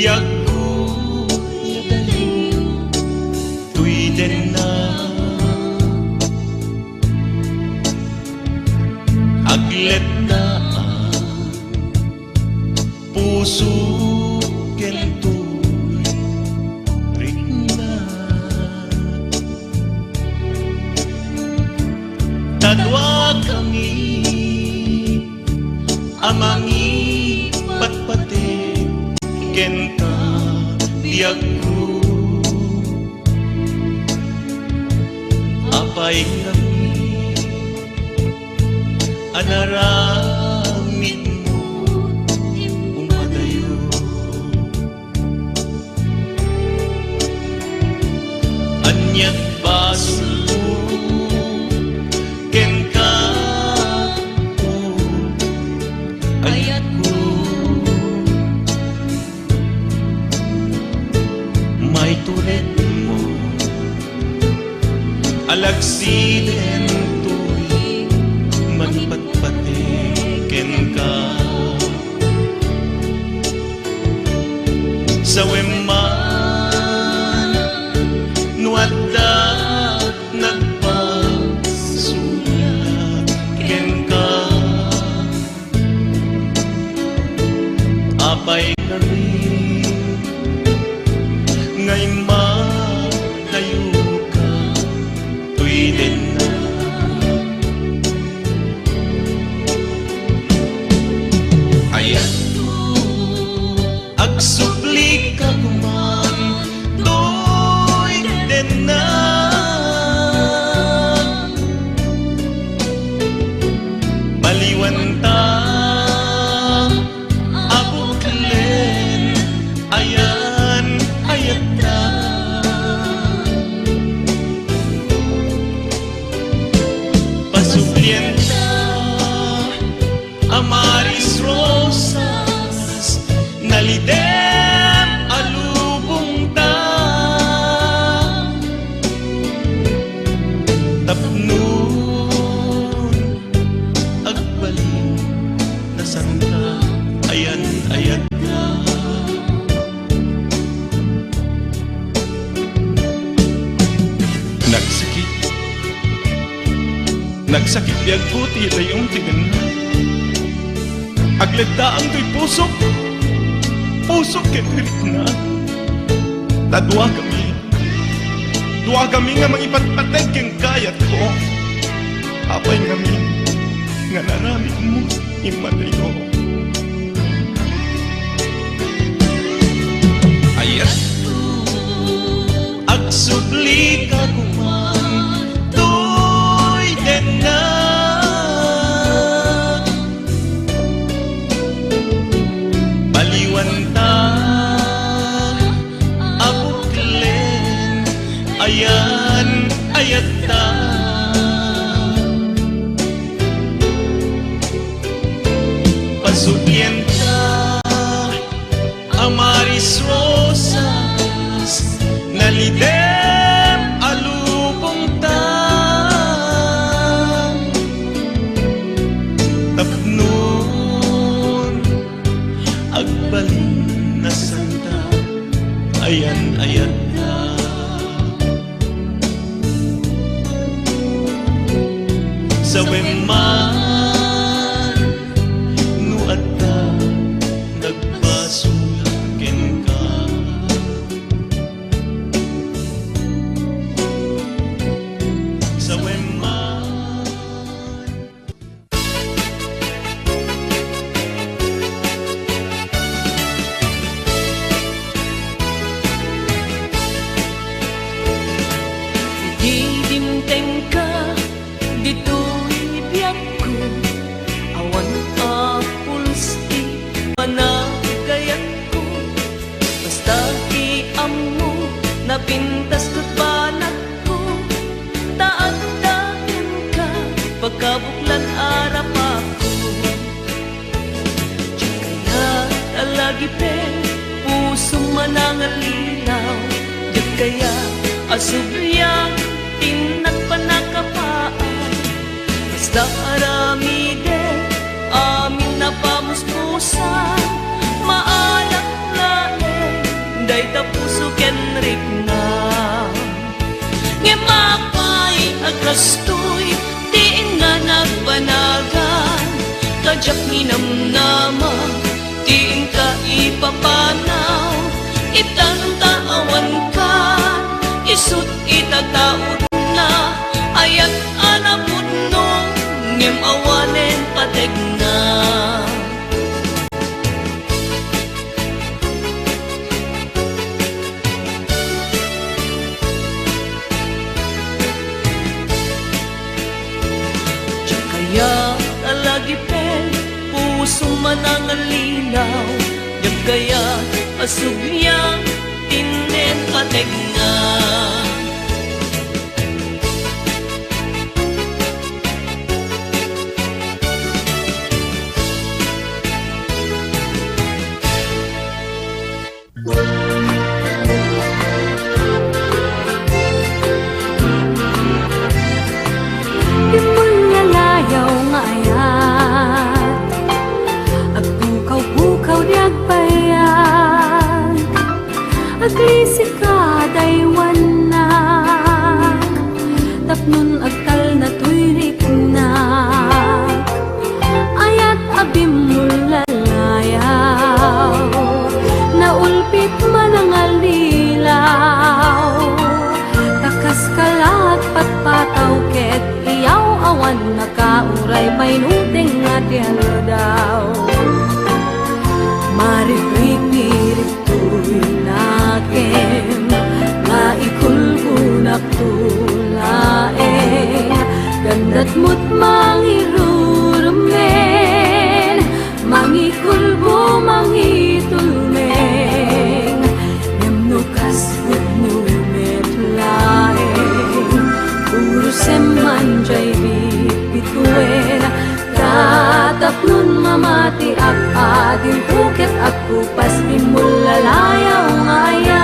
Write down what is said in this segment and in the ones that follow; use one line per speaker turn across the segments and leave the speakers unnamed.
biag ko tuy den na aglet na puso kento rikna tadwa kami amangi patpate kenta biag ko apay kami anaramid mo umadayo anyat baso ken ka ayat ko may turet mo alagsiden to'y manpatpatiken ka sa weman nuadda nagpasulat ken ka apay kami ngay malayo ka tuy din na ayan agsubli ka kuman tuy din na baliwan ta abuklen ayan ayat na pasublien ta amaris rosas nalidem alubong ta tapnon agbalin na santa ayan ayat na nagsakit biag puti dayong tigan na agleddaang to'y pusok ketirik na tadwa kami nga mangipatpateg keng kayat ko apay kami nga naramid mo imadayo ayat agsubli ka kuman tuy den na baliwan ta abuklen ayan ayat ta pasubien ta amaris rosas nalidem alubong ta tapnon agbalin na santa ayan ayat na sa weman nuadda nagpasulaken ka sa weman
didimteng ka dito'y biyak ko awan apulsti managayat ko basta iam mo napintas ko't banat ko taagdagan ka pagkabuklan arap ako kaya talagi pe puso manangalinaw kaya asubyang tinat panakapaan basta aramide amin na pamuspusan maanak lae oras to'y diin nga nagpanagan. Tadyak ninamnama, diin ka ipapanaw. Itataawan ka, isut itataod na. Ayat anapod no, ngem awanen pateg na. Kaya talagi pen, puso manangalinaw. Yang kaya asug niya, tinen pateg na.
Aglisika daywan na, tapnon agtal na tuyrik na. Ayat abim mulalayaw, naulpit manangalilaw. Takas kalat patpataw ket iyaw awan nakauray painuteng nga daw. Maripik-mirip tu'y nakin, nga ikulbunak tulaeng. Gandat mo't mangirurumen, mangikulbo mangitulmeng. Yamnukas utnumet laeng, puro semanjay bibituen. Tatapnon mamati ak ading puket at kupas bimulalayaw ngayat.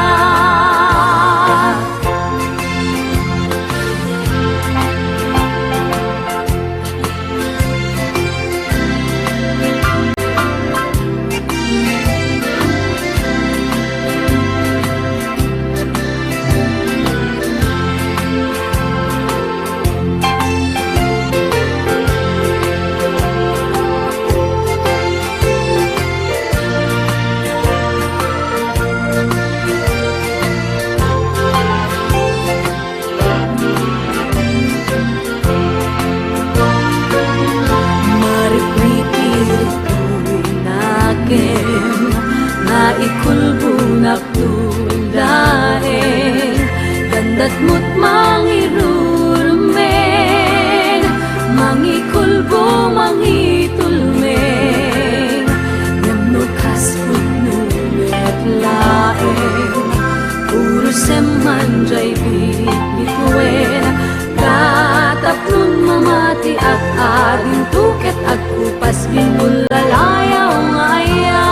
Ikulbunak tulaeng, gandat mo't mangirurumen, mangikulbo mangitulmeng. Yamnukas utnumet laeng, puro semanjay bibituen. Tatapnon mamati at ading tuket at kupas bimulalayaw ngayat.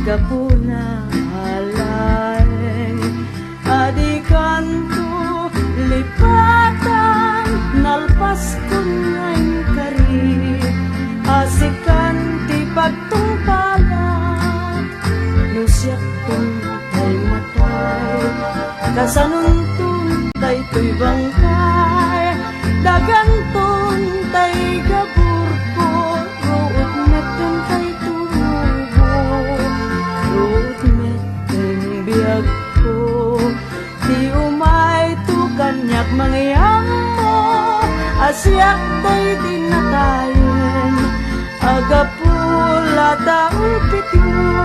Gapuna halaeng, adikanto lipatan, nalpas ko nga'y kari. Asikan ti pagtungpalat, nusyak kong tay matay. Kasanuntun tay to'y bangkay, daganton tay gabur ko, root meton tay di umay tu kanyak mangyang mo, asyak tay dinatayin, agapula taulpit mo.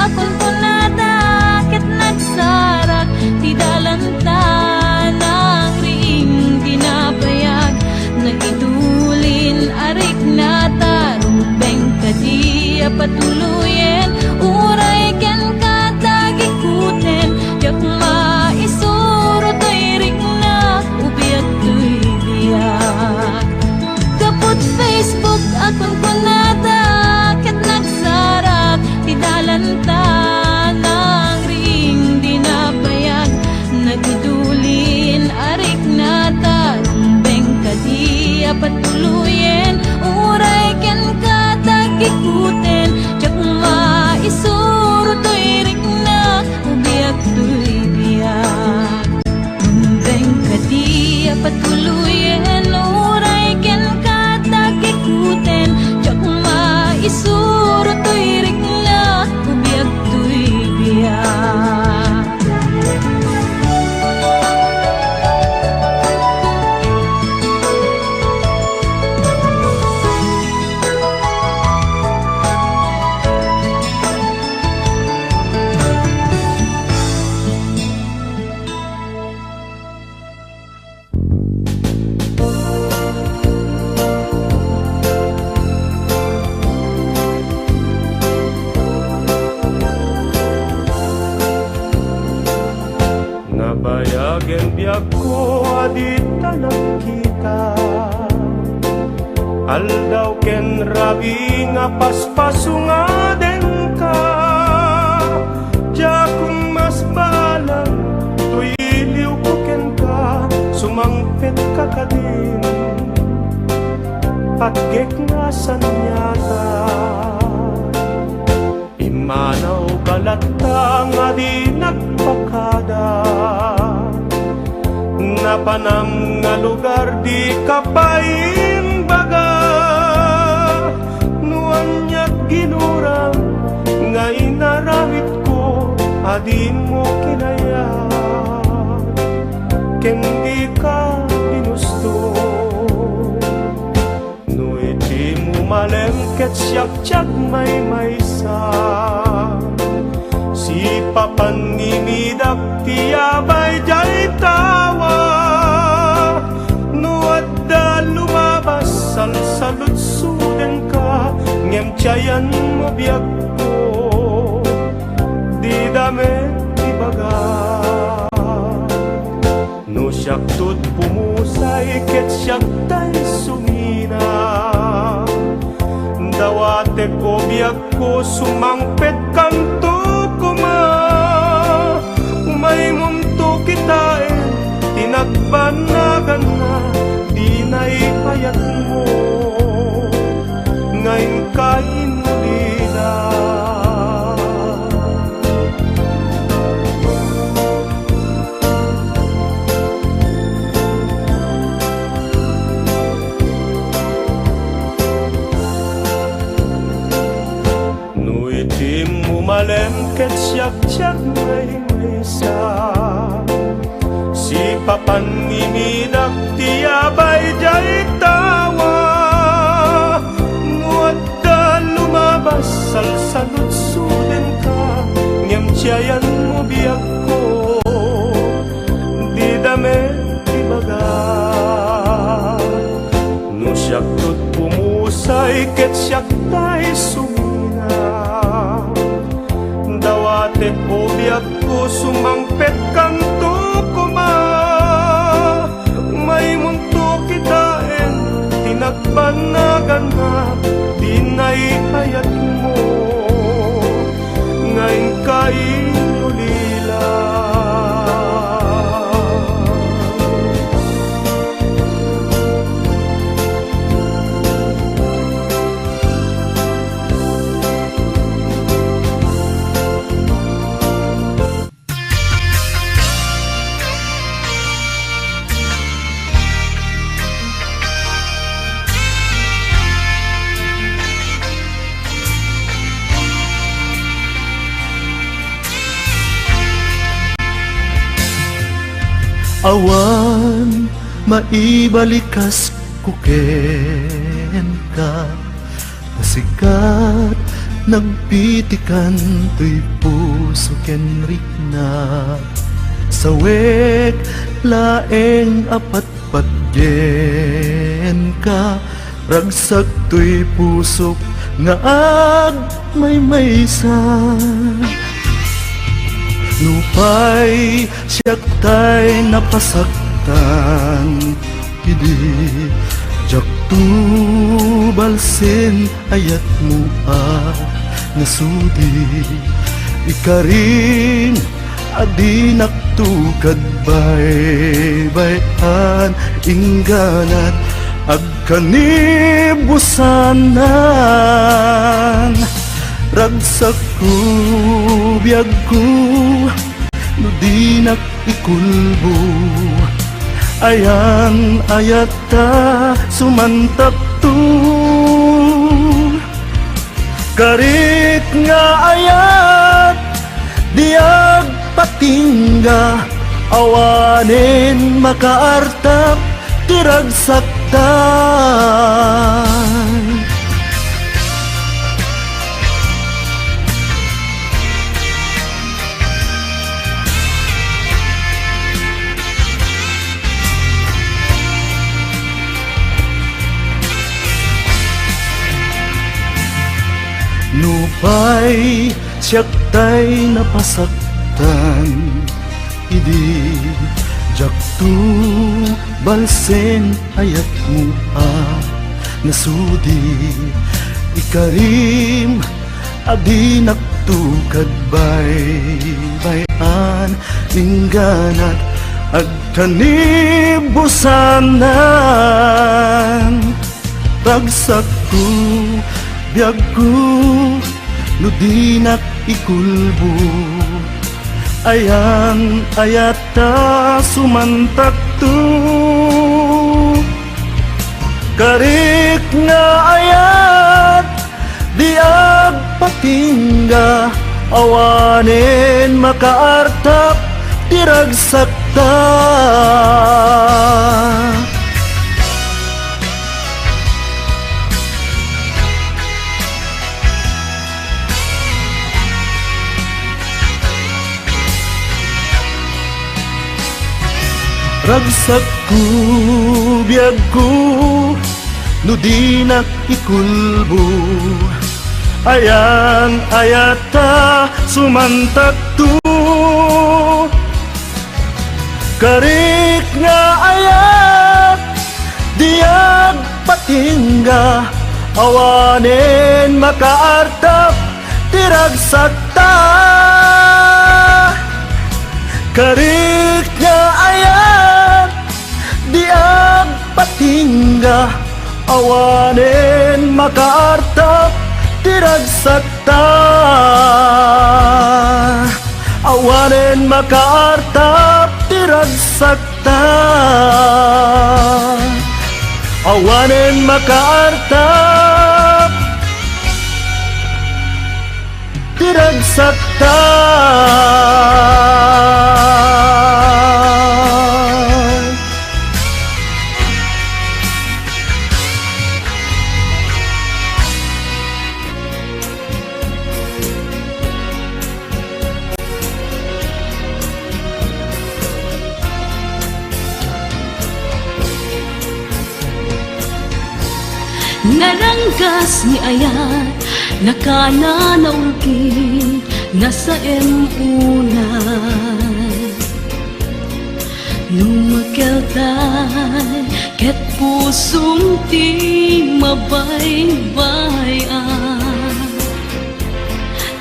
akon punada ket nagsarak ti dalanta nang ring dinapayag naidulin arik na tarubeng kadi patuluyen uray ken katagikuten yak maisuro toy ring na ubiyak toy biyak kaput Facebook akon kunada ket nagsarak ti dalanta nang ring dinapayag nagidulin arik na tarumbeng kadi patuluyen uray ken katagikuten jak maisuro toy ring na ubiyak toy biyak rumbeng kadi patuluyen uray ken katagikuten jak maisuro toy ring na ubiyak toy biyak.
Nabayagen biyak ko adita nakita aldaw ken rabi nga paspaso nga den ka jakong mas balang tuyiliw ko ken ka sumangpet ka kadin patgek nga sanyata imanaw kalata nga di nagpakada napanam nga lugar di kapain baga nuan niya't ginurang nga inarawit ko adin mo kinaya ken di ka ginusto no iti mo malengket siyak may maysa si papanimidak tiyabay jay tawa nuat da lumabas salsalud suden ka ngem tiyayan mo biyak ko di damit ibaga no siyak tut pumusay ket siyak tay sumina dawate ko biyak ko sumangpet kanto umay munto kitain tinagbannagan na di naipayat mo ngayon kain ulila no itim umalengket siyak may maysa si papanimidak tiyabay jay tawa nuat da lumabas salsalud suden ka ngem tiyayan mo biyak ko di damit ibaga no siyak tut pumusay ket siyak tay sumina dawate ko biyak ko sumangpet kanto kuma may munto kitain tinagbannagan na di naipayat mo ngayon kain ulila
awan maibalikas kuken ka pasikat nagpitikan to'y puso ken rikna sawek laeng apat patgen ka ragsak to'y pusok nga ag maysa nupay siyak tay napasaktan idi jak tu balsin ayat mo nasudi ikarin adi naktukad bay-bayan ingganat agkanibusanan ragsak ko biyag ko no di nakikulbo ayan ayata sumantap tu karit nga ayat diag patingga awanin makaartap tiragsaktan nupay siyak tay napasaktan idi jak tu balsen ayat mo nasudi ikarim adi naktukad bay-bayan ingganat agkanibusanan bagsak ko biyag ko no di nakikulbo ayan ayata sumantak tu karik nga ayat diag patingga awanin makaartap tiragsakta ragsak ko biyag ko no di nakikulbo ayan ayata sumantak tu karik nga ayat diag patingga awanin makaartap tiragsakta karik nga ayat diag patingga awanin makaartap tiragsakta awanin makaartap tiragsakta awanin makaartap tiragsakta
Naranggas ni ayat nakana naulki nasa emunay lumakeltay ket pusong ti mabay-bayan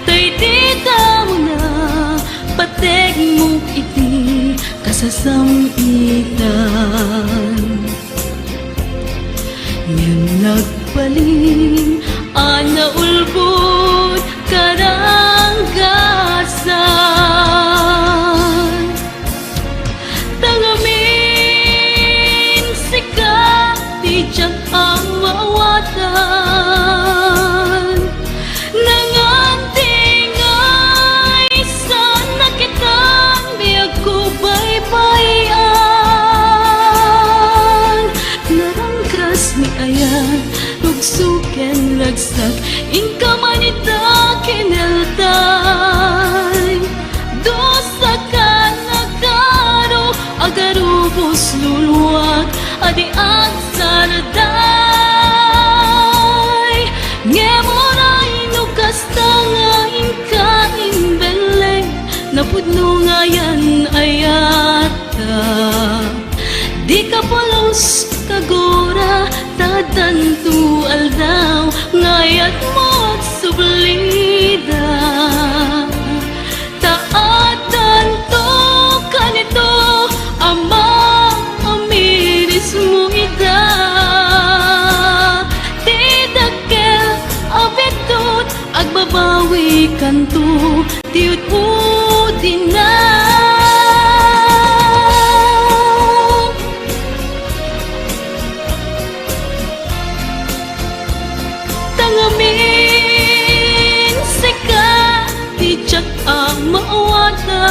tay di mo na pateg mo iti kasasamitan yang nagpaling ana ulbod karanggasan tangamin sikat di tiyak ang mawatan nangating ay sana kitang biyag ko baybayan narangkas ni ayan tugsuken lagsak ingka manit napudno ngayon ayata. Di ka polos kagora, tadanto aldaw, ngayat mo at sublida. Taatan to kanito, ama amiris mo ida. Tidakel abitot, agbabawi kanto, tiut udin na. Tangamin sika, tijak ang maawata.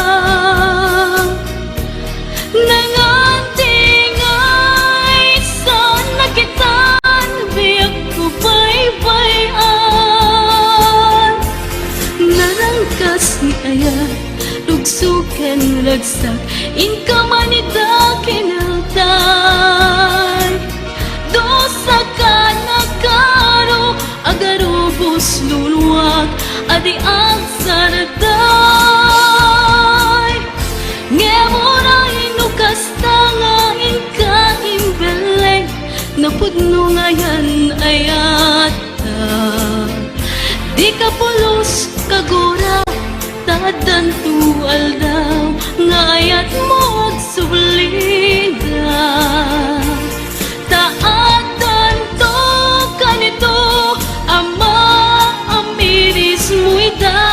Nangantingay sa nakitan, biyak ko baybayan. Narangkas ni ayat, lugsuken lagsak, inka manita kinaltay. Dosa ka nakaro, agarubos luluwag, adi ang saraday. Ngemora inukas tangain ka imbeleng, napudno ngayon ayata. Di ka pulos kagora, tadanto aldaw, ngayat mo ag sublida. Taatan to kanito, ama amiris mo ida.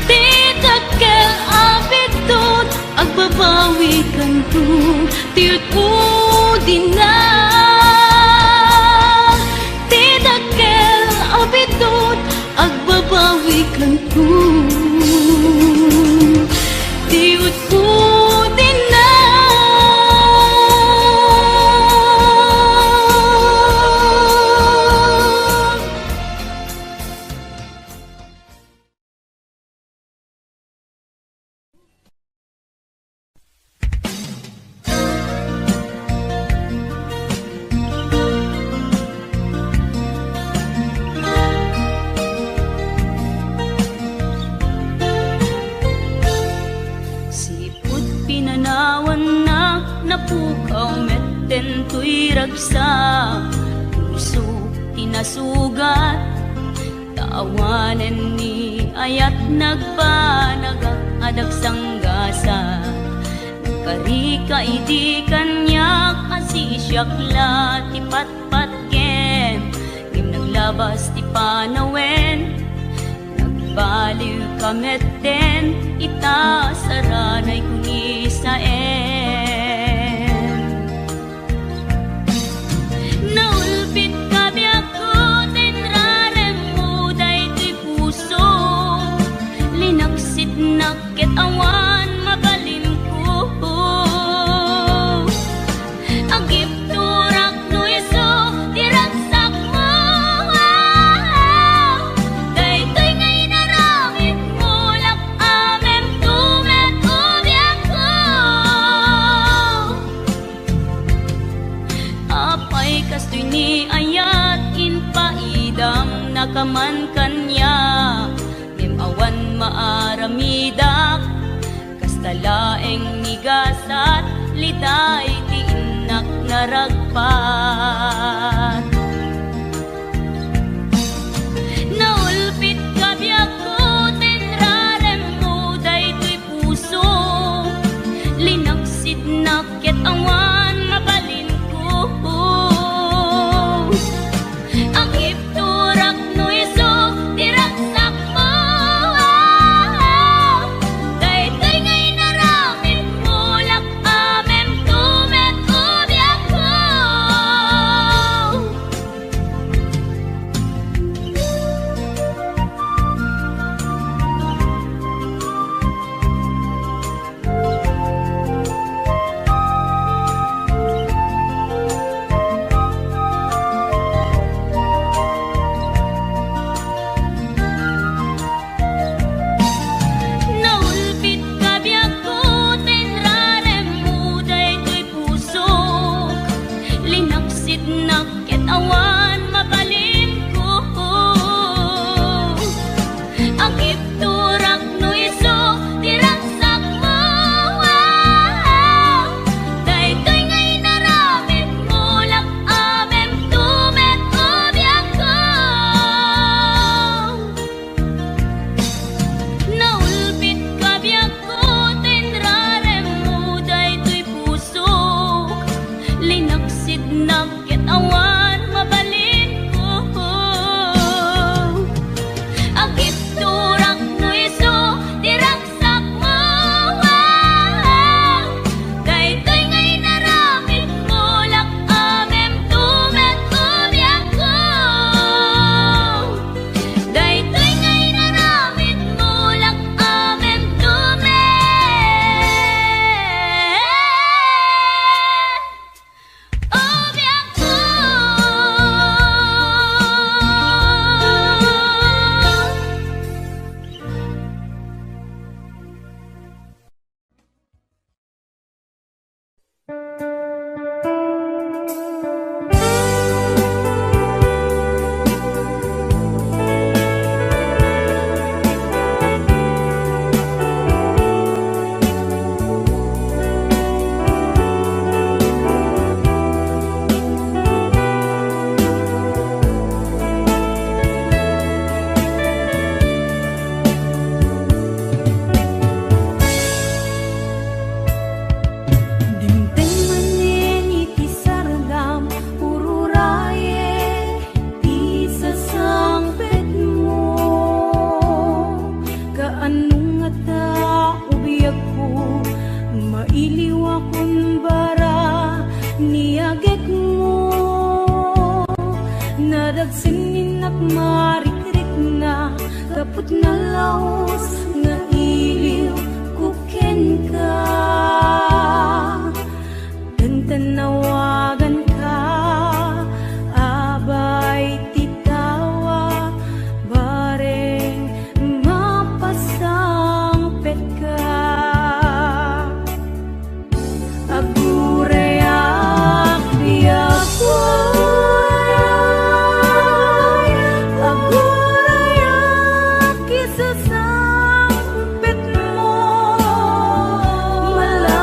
Tidakel abitot, agbabawi kanto, tiut udin na. Tidakel abitot, agbabawi kanto, tiut udin na. Sipot pinanawan na napukaw metten to'y ragsak. Puso tinasugat, taawanen ni ayat nagpanagak adag sanggasa. Karika idi kanyak asisyakla ti patpatken, ngim naglabas ti panawen. Baliw kametten, itasaranay kung isaen. Naulpit kabi ako, tinrarem mo daytoy puso. Linaksit nakit awan, mabalim ko. Agip turak no iso, diragsak mo. Daytoy ngay naramit mo, lak amem tumet ubiak ko. Apay kastoy ni ayat, inpaidam nakaman kanya. Awan maaramidak, kastalaeng nigasat, liday ti inak naragpat. Naulpit kabiyak ko, tinrarem mo daytoy puso. Linaksid nakit awan, mabalin ko. Ang ipturak no iso, diragsak mo. marikrik na kaput na laos nga iliw kuken ka. Tanawagan ka, abay titawa, bareng mapasangpet ka. Agurayak biyakoy, agurayak isasangpet mo, malapit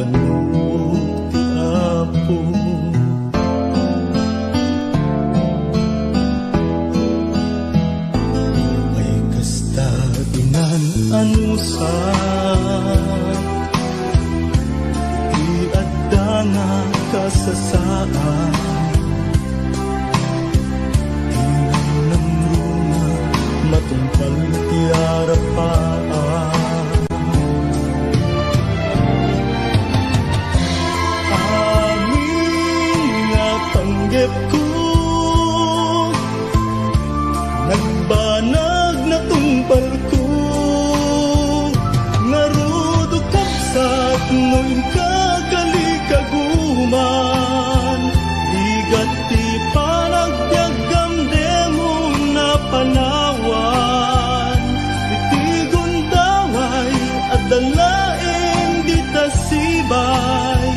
panuot ti Apo. Ay kasta inanusan iadda nga kasasaan. Matungkal ti arapaan. Amin nga panggep ko, nagbanag na tungpal ko, ngarudo kapsat no'y kagalikaguman. Igat ti panagbiagam demo na panawan, itigon daway at dalain di tasibay.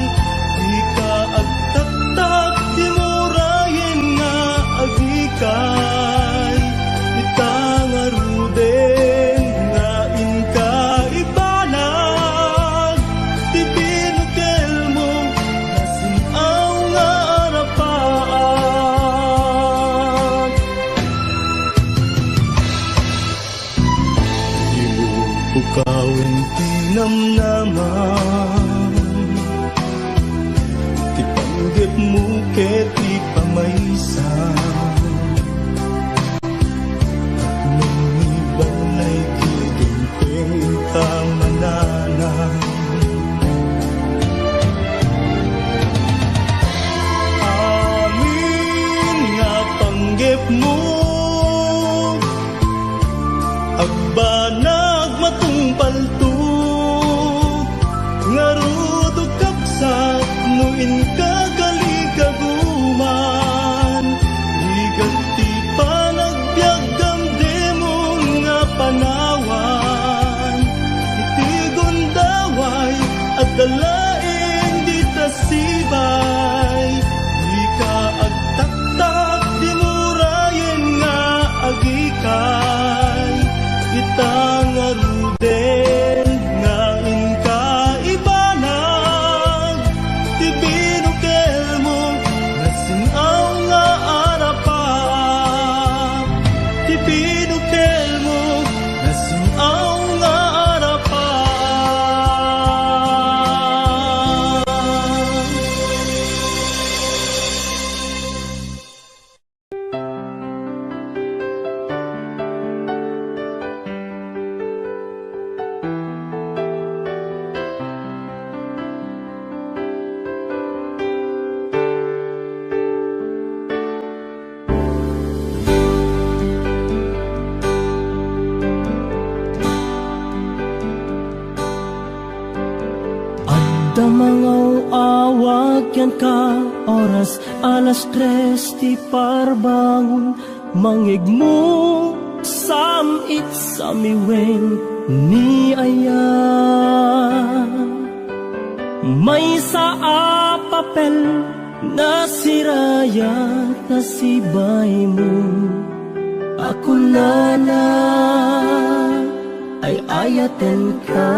Di ka agtaktak di murayin nga agikay, itangaruden nga inka ibanag. Di binukel mo nasinaw nga arapaan. Bukawin tinamnaman, ti panggep mo ket ti pamaysan. At nung ibalay ti dumpeng kamananan. Amin nga panggep mo, agbanag matungpal to, ngarudo kapsat nuin kagalikaguman. Igat ti panagbiagam demon nga panawan, itigon daway at dalain di tasibay. Di ka agtaktak di murayen nga agikay, itangaruden nga inka ibanag. Ti binukel mo nasinaw nga arapaan. Ti binukel mo nasinaw nga arapaan.
Adda mangaw awag yan ka oras, 3:00 ti parbangon. Mangigmo samit samiwen ni aya. May sa papel na siraya nasibay mo. Ako na ay ayaten ka.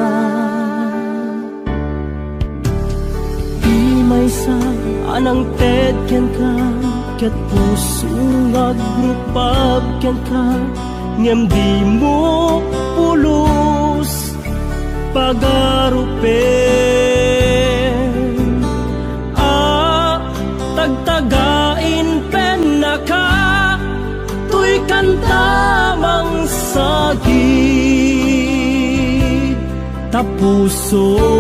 May sa anang tedken ka, ket puso nagrupab ken ka. Ngem di mo pulos pagarupen. Tagtagain pen na ka, tuy kantamang sagid. Tapuson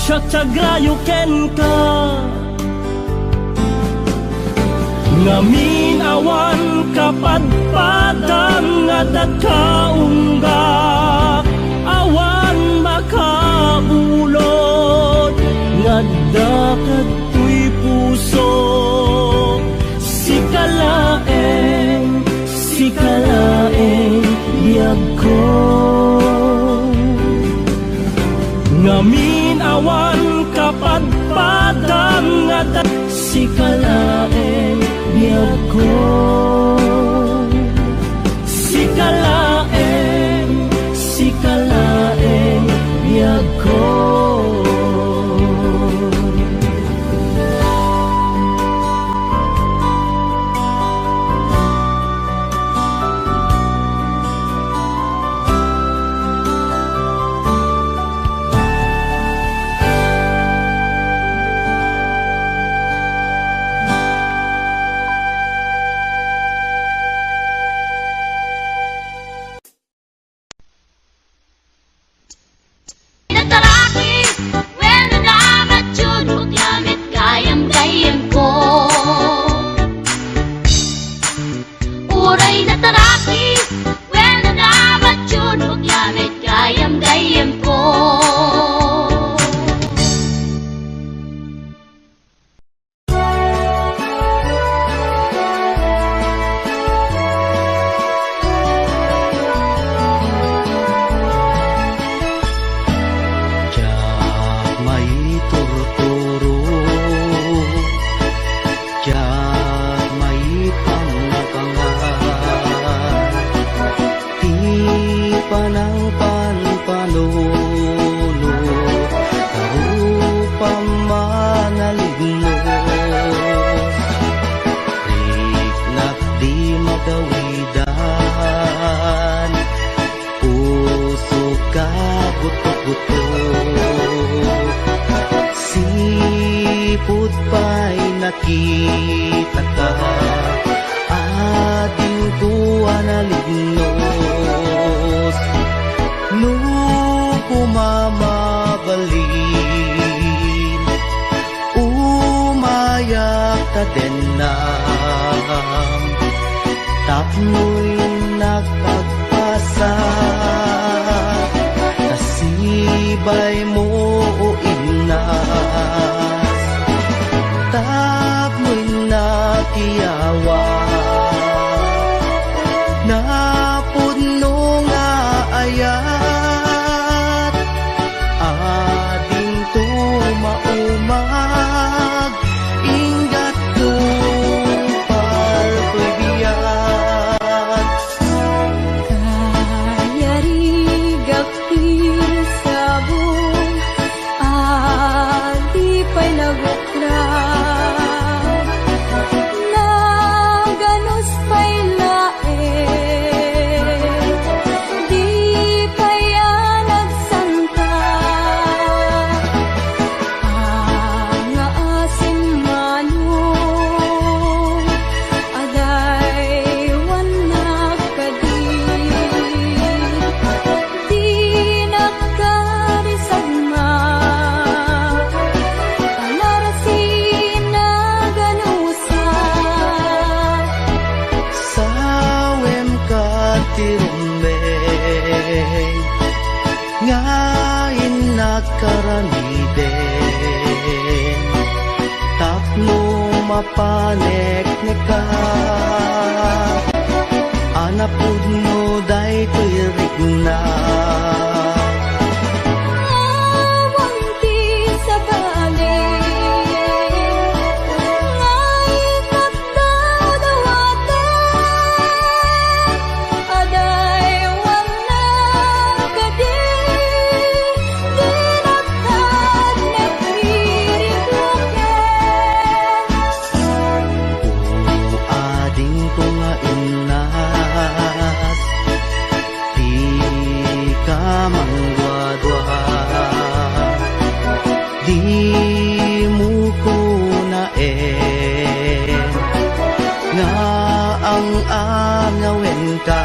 siya tiagrayo ken ka, ngamin awan kapadpadang nga dagkaungga. Awan makaulod nga dakat tuy puso. Sikalaeng biyag ko, ngamin awan kapadpadang nga sikalaeng biyag ko. Sikalaeng biyag ko.
may turturo, tiyak may pangpangan, ti panang panpanuno, karupang manaligno, riknak di magawidan, puso ka buto-buto, sipot pa'y nakita ka, ating tuwa na lignos, nung kumamabalin, umayak ka din nam, tapno'y nakagpasa, nasibay mo o inas, tapno'y nakiyawa, napuno nga ayat, ading tumaumag, ingat tupal ko'y biyag.
Kayarigak sabong di pa'y nagukrang naganos pa'y lae di pa'y nagsanta nga asin manong aday wanak kadi di nakarisagma Alarasin na ganusa
Sawem ka tirumbeng, ngayon nakaramiden, tapno mapanek ka, anapud mo day tirik na.
awang di sa galing ngay katdaw-dawaten aday wanak kadi di nakadnek ririkloken
Ading ko nga inas, di ka mangwadwa, di mo ko naen, nga ang angawin ka,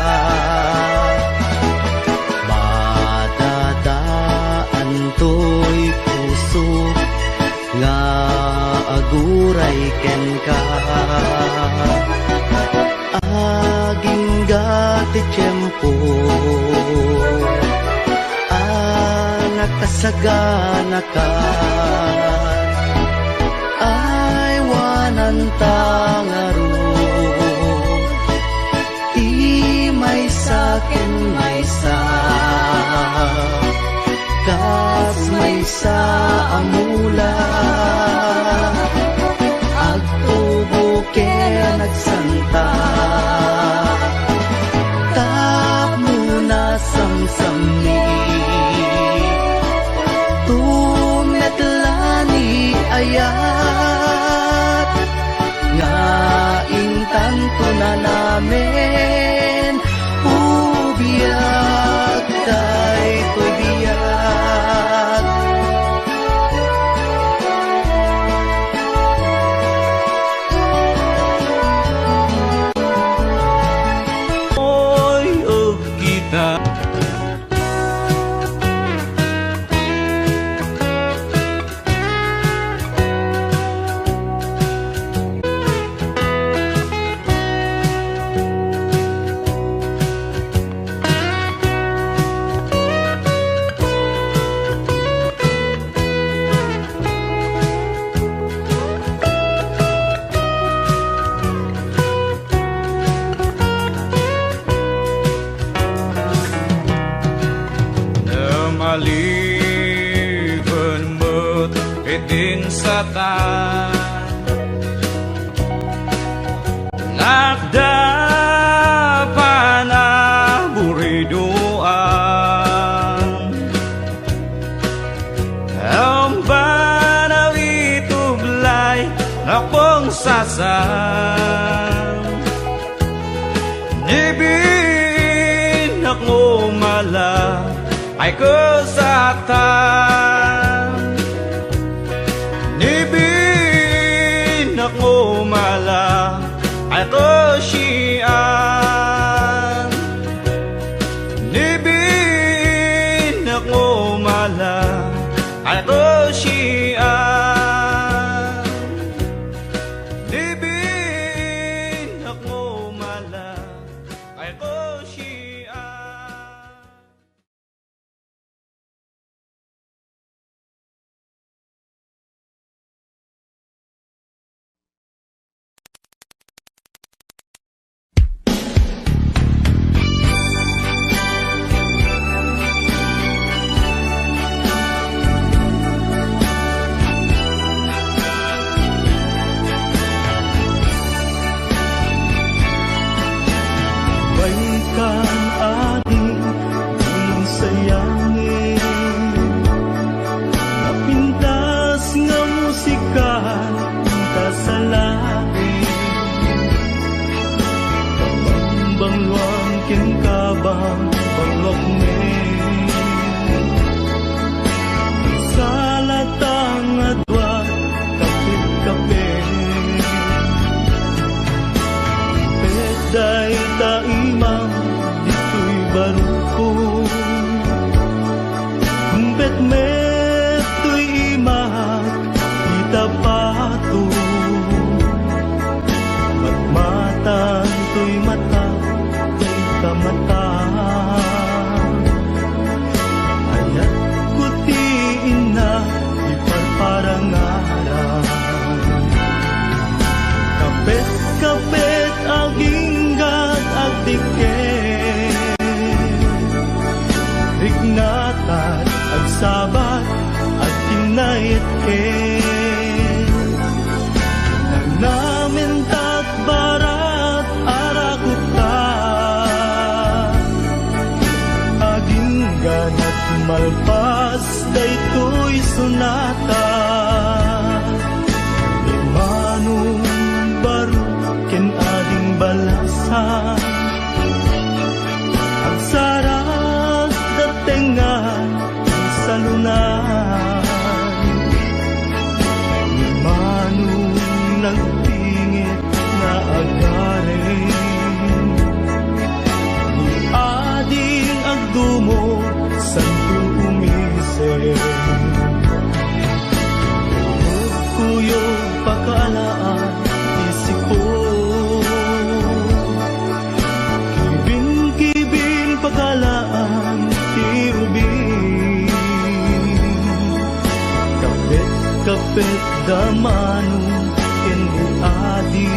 madadaan to'y puso, nga aguray ken ka, aging gati tiyempo, nakasagana ka, ay wanan tangaro, di may sakin may sa, kas may sa amula, agtubo ke nagsanta, tap muna samsami, tumetlani ayat, nga intanto na namin, ubiyag tay ko'y biyag.
Oy, og kita.
Idin sa tan Nakdapan na buriduan Ang banaw itublay Akong sasan Nibin ako mala Ay kesatan Nibin ako mala Ay kesyian Nibin ako mala Ay kesyian Nibin ako mala Ay kesyian
Baikan ating di sayangin Napintas nga musika ta sa langit Bangluang ken kabang banglok men Salatang adwa kapit-kapit Peday taimang dito'y baruko Bet meto'y imahak itapato Matmatang to'y mata to'y kamata Ayat kutiin na iparparangaran Kapit-kapit aginggat at tiket Rignatan at sabat at kinait namin tat barat arakuta Aginggan at malpas daytoy sunata Manong baru ken ading balasan Ang sarap datengan sa lunan Ni manong nagtingit na agarin Ni ading agdumo santo umisip Kuyog pakalaan isipo Kibin-kibin pakalaan tiubin Kapit-kapit damanong kenbuadi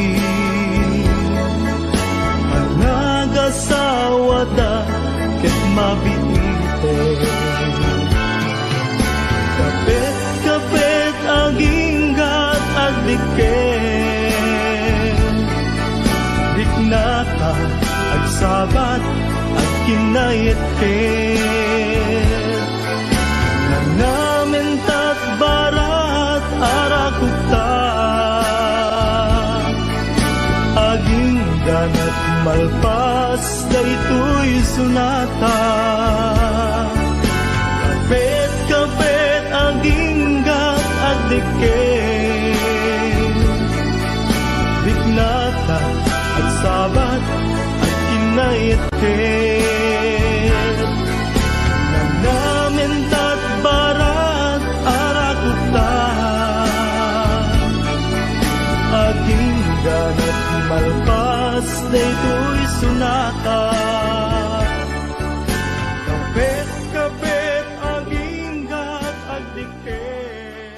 Ang nagasawa da ket mabiite Kapit-kapit aginggat agdiken Diknata agsabat at kinayet Nangamen tat barat arakuta Aginggan at malpas daytoy sunata Kapit-kapit aginggat agdiken Diknata at sabat at kinait Nangamen tat barat arakuta Aginggan at malpas daytoy sunata Kapit-kapit aginggat agdiken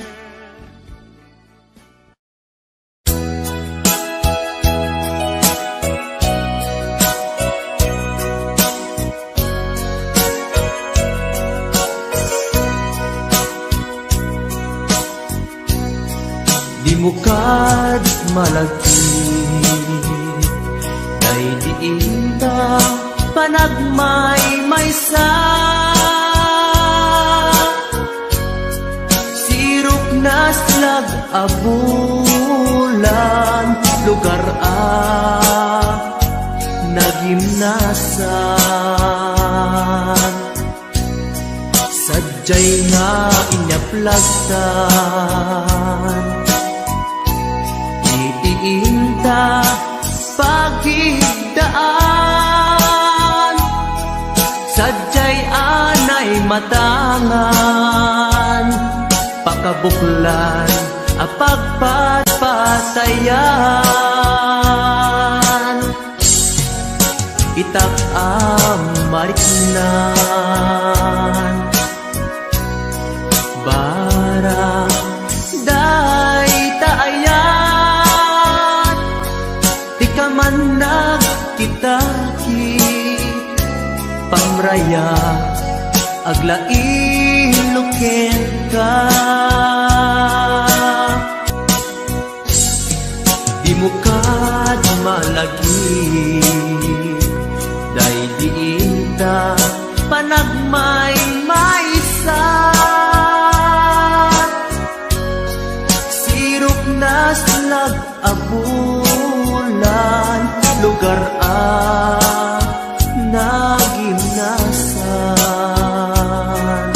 Imukad malagi Kay diin ta panagmay-maysa Sirok na slag abulan Lugar nagimnasan Sadyay nga inyaplagtan Itiinta pagigdaan Sadyay anay matangan Pakabuklan apagpatpatayan Itak amariknan Bara day taayat Di ka man nagkitaki Pamraya aglain ka Di mo kad malagi Day diinta panagmay-maysa Sirok na slag abulan Lugar nagimnasan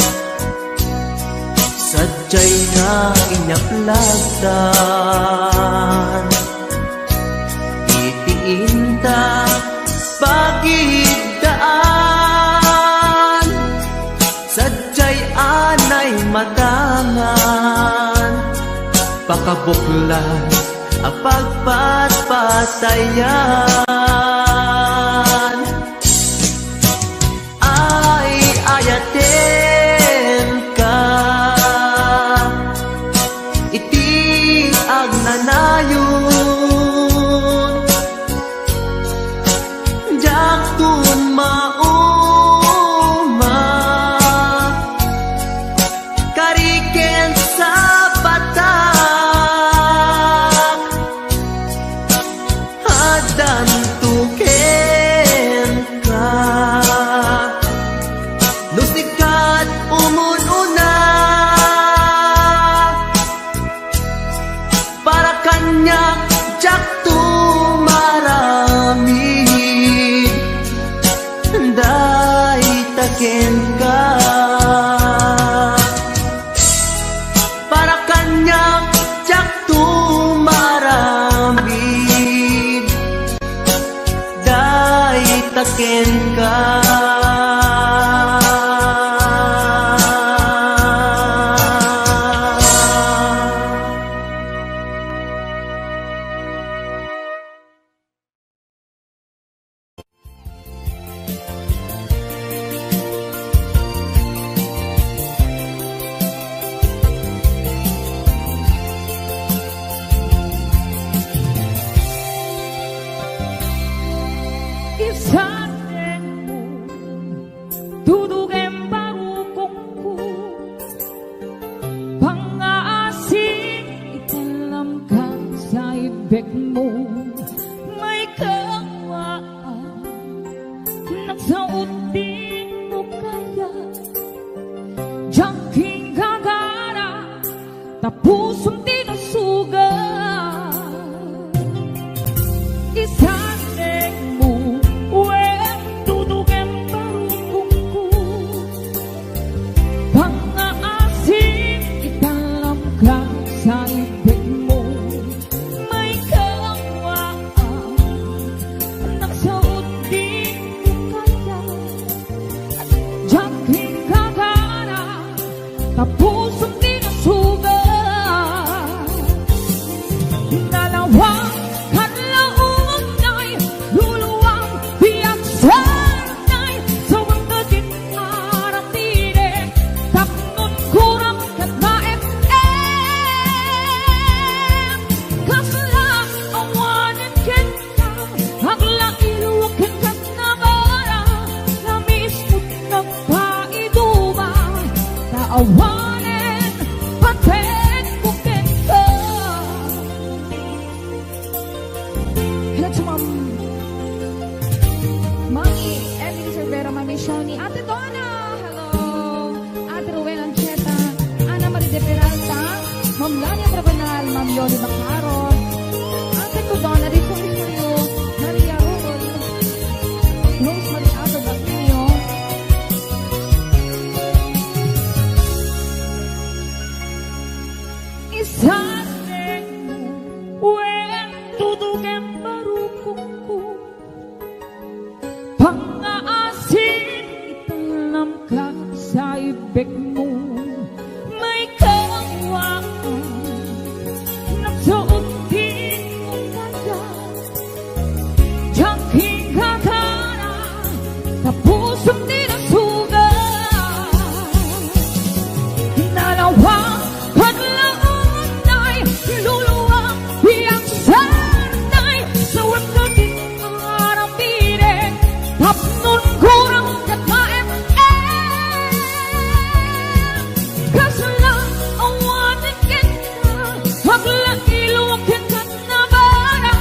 Sadyay na inyaplagdan Itiinta pagigdaan Sadyay anay matangan Pakabuklan apagpatpatayan Ay ayaten ka Iti agnanayon Jaktun mauma Kariken sa patak Hadan tuken ka Nusikat umununa Para kanya jaktu marami Day taken ka Para kanya jaktu marami Day taken ka
Isatin mo Dudugin barukongku Pangaasing italam ka sa ibig mo May kawaan Nagsaot din mo kaya Jangking gagara Tapusong tinasugan Isatin mo Tapusong tinasugan Dalawang kanlaunay Luluwang biyak sanay Sawang katin aratine Taknon kurang kat maep Yoli Macaron, Ate Codona, Rico Rico, Maria Rol, Rosemary Abad Aquino, Isaseng mo, wen tutugen barukuku, pang-aasin italam ka sa ibig mo, may kawaan, nagsuot din mong kaya, tiyangking kakara, sa pusong di nasugat, nalawang paglaon ay luluwang iyang sarnay, sa wala din ang arapire, tapnon kurang kataem kasalang awanan kita, hagla iluwag kita na bara,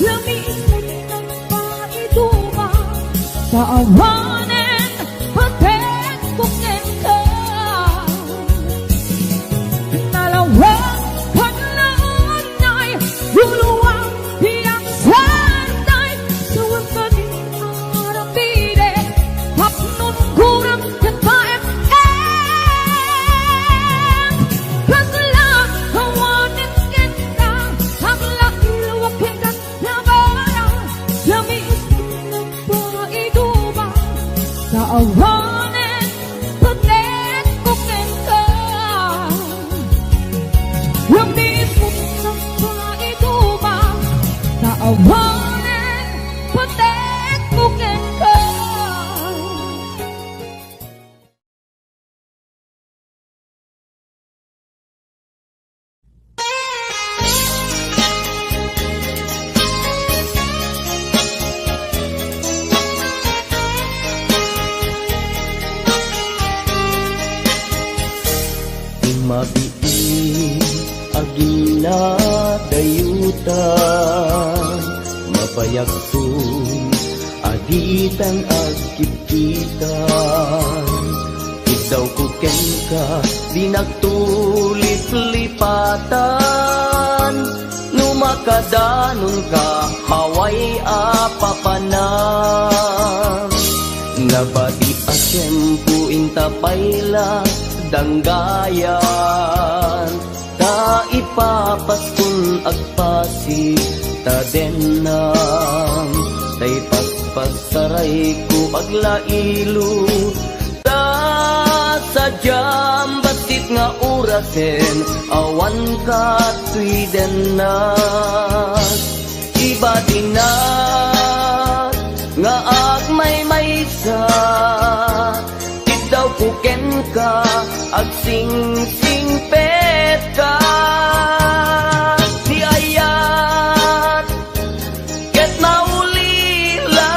lamis na din ang paituma, sa awanan patet kukin ka. Nalawang paglaon ay luluwang iyang sarnay, sa wala din ang arapire, tapnon kurang kataem kasalang awanan kita, hagla iluwag kita na bara, lamis na din ang paituma, sa awanan patet kukin ka. Lamis mo ng paituma, sa awanan patet kukin ka.
Mabiin agila dayutan, mabayagtun aditan agkipitan. Ikaw kuken ka di nagtulis-lipatan, numakadanon ka haway apapanan. Nabati a tiyempo intapayla danggayan, ta ipapaskun agpasi ta denam, tay paspasaray ko aglailo, ta sadyam basit nga urasen, awan ka tuy denas, iba dinat nga agmay maysa, daw kuken ka agsing-sing pet ka, di ayat ket maulila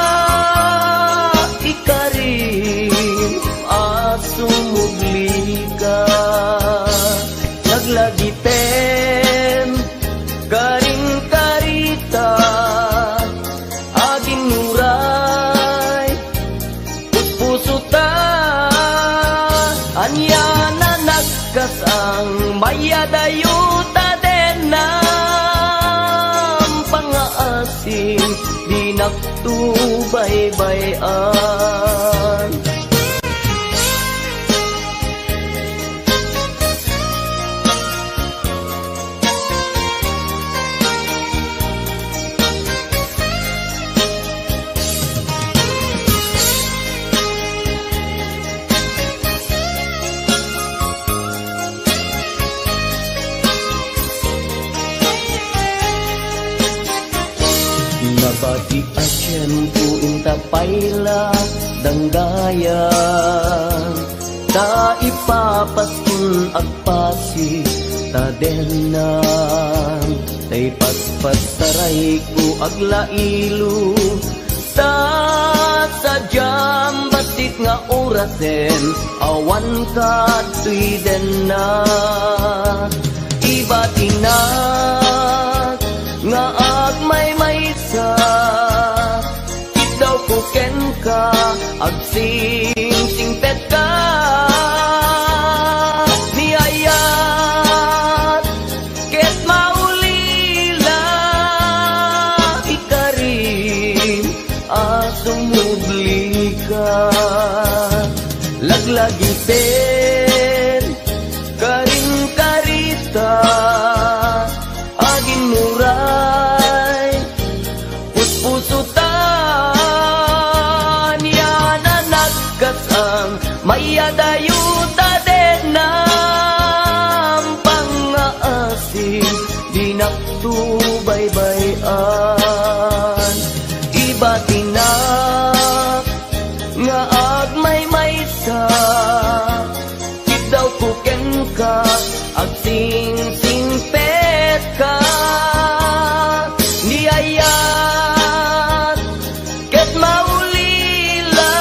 ikarim asumugli ka, naglagiten karing karita aging nuray puso ta, anya na nagkasang mayadayuta denam, pangaasim di nagtubaybayan. Nabati a tiyempo intapayla danggayan, ta ipapaskun agpasi ta denam, tay paspasaray ko aglailo, ta sadyam basit nga orasen, awan ka tuy denam, iba tinat nga agmay maysa, daw kuken ka agsing-sing pet ka, ni ayat ket mauli
Laglagiten karing karita agin muray puspusutan yana nagkasang mayadayuta din ng pangaasin di naktubaybayan iba tinak nga agmay maysa daw kuken ka ag sing-singpet ka niyayat ket maulila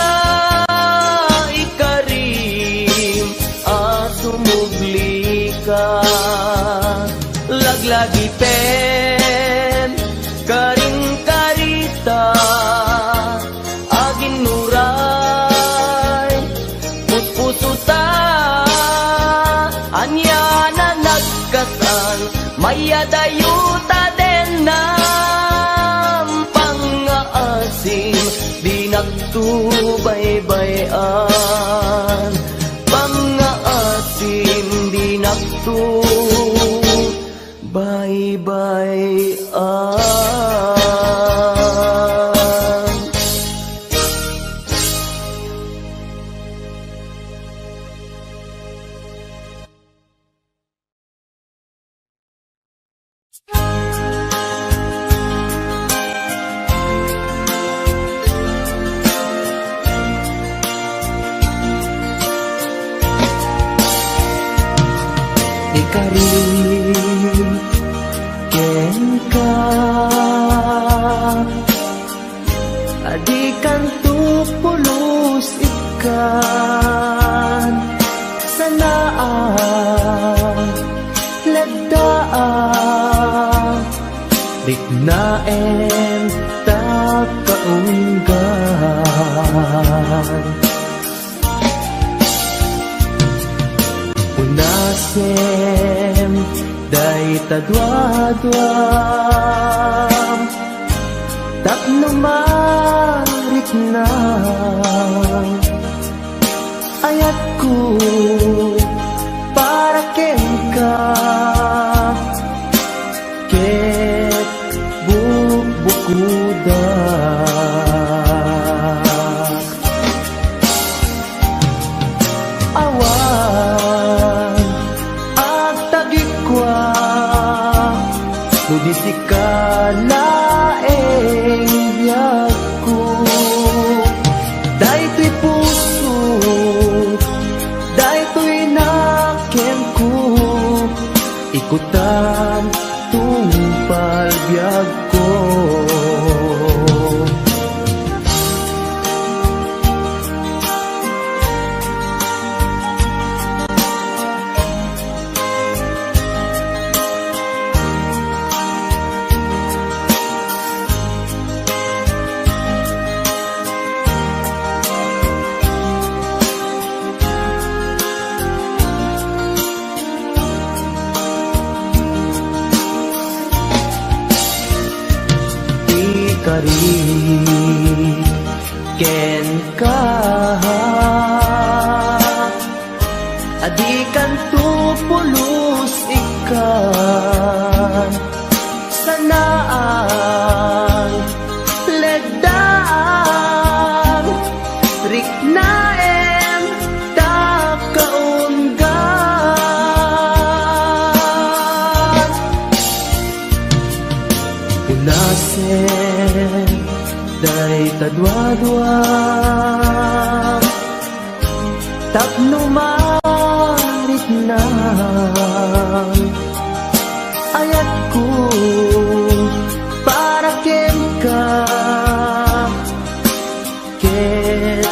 ikarim asumugli ka laglagi pen karing karita agin nuray puspusuta anya na nagkasal mayadayuta din ng pangaasim di nagtubaybayan pangaasim di nagtubaybayan. Ikarim ken ka adikan tupulos ikan sanaan lagdaan dignaen takaunggan unasem day tadwadwam tapno marit na ayat ko para ken ka ket bukuda awan at tagikwa nudisika laeng biyag ko daytoy puso daytoy naken ko ikutan tungpal biyag ko kari ken ka adikan tupulos ikan sanaan legdaan riknaen takaunggan unasen day tadwadwa tapno marit na ayat ko para ken ka ket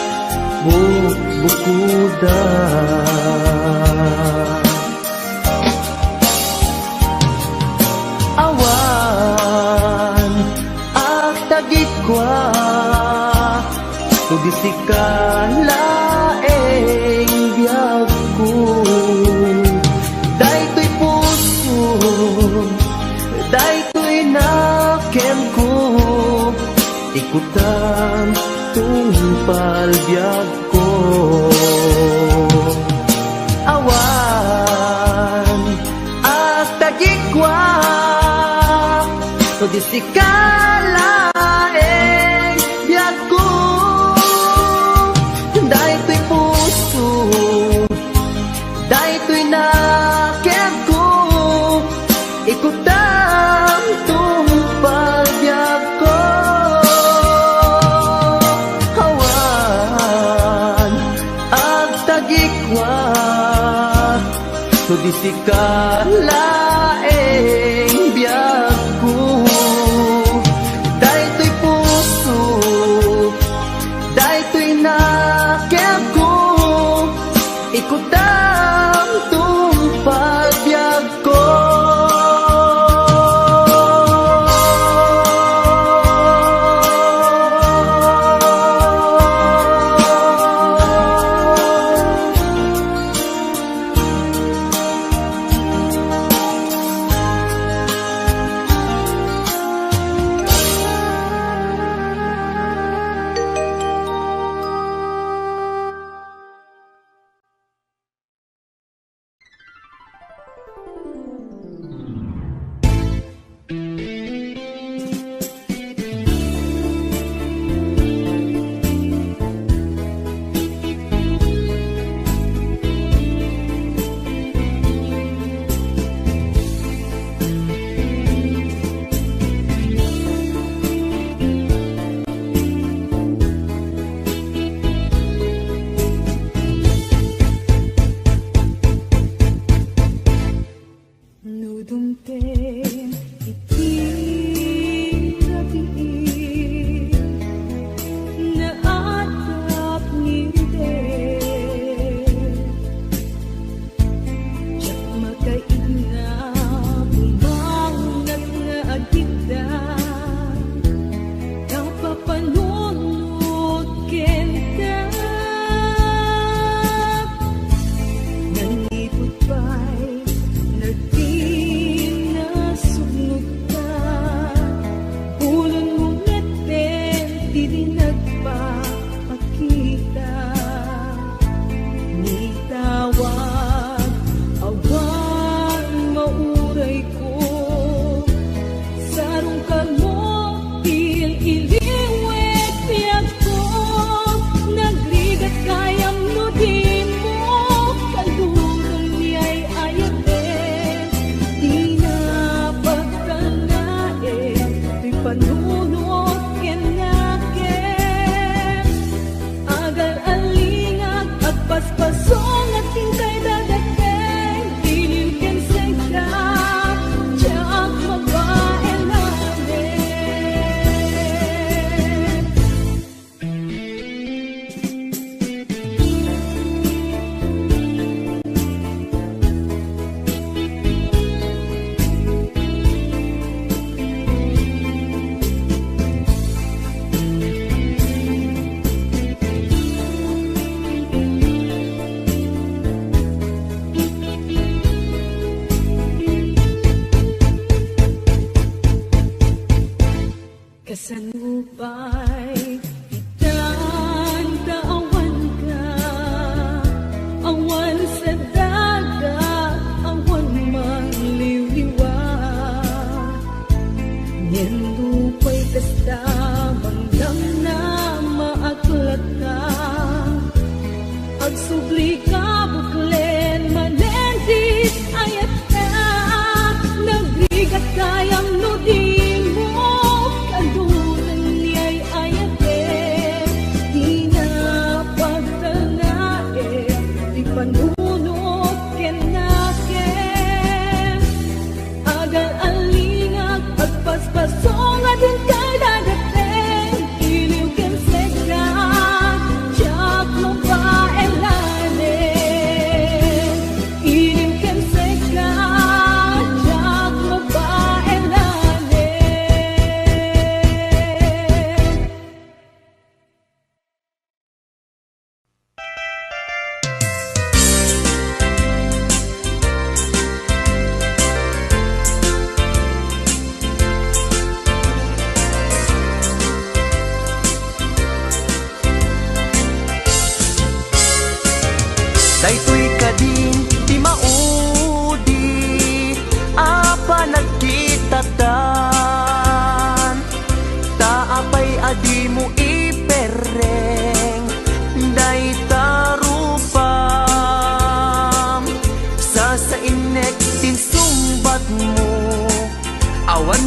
bukuda awan ak tagikwa tugisika laeng biyag ko daytoy puso daytoy naken ko ikutan tungpal biyag ko tagikwa so di sikalaeng biyag ko daytoy puso daytoy naked ko ikutang tumpagbiag ko hawan ag tagikwa so di sikalaeng biyag ko daytoy puso daytoy naked ko ikutang tumpagbiag ko
Nudumten iti rabiin na atap ngide Diyak makaig na bumangat nga agita kapapanunod kenta nanipot pa'y nagtinasunog ka ulon mo ngeten di nagpapakita ni tawag awan mauray ko sarong ka mo iliwet piyag ko nagrigat kayam no di mo kalurong niya'y ayaten di na pagtanae di panunod kenaken agal alingag at paspasong at tingkay dadateng diliw ken sengka tiyak mabae namin kasanupay itan taawan ka awan sa dagat awan mangliwliwa nindupay kasta bangdam na maaklat ka agsubli ka buklen manendit ayat ka nagrigat kayang nudin mo kalunan niya'y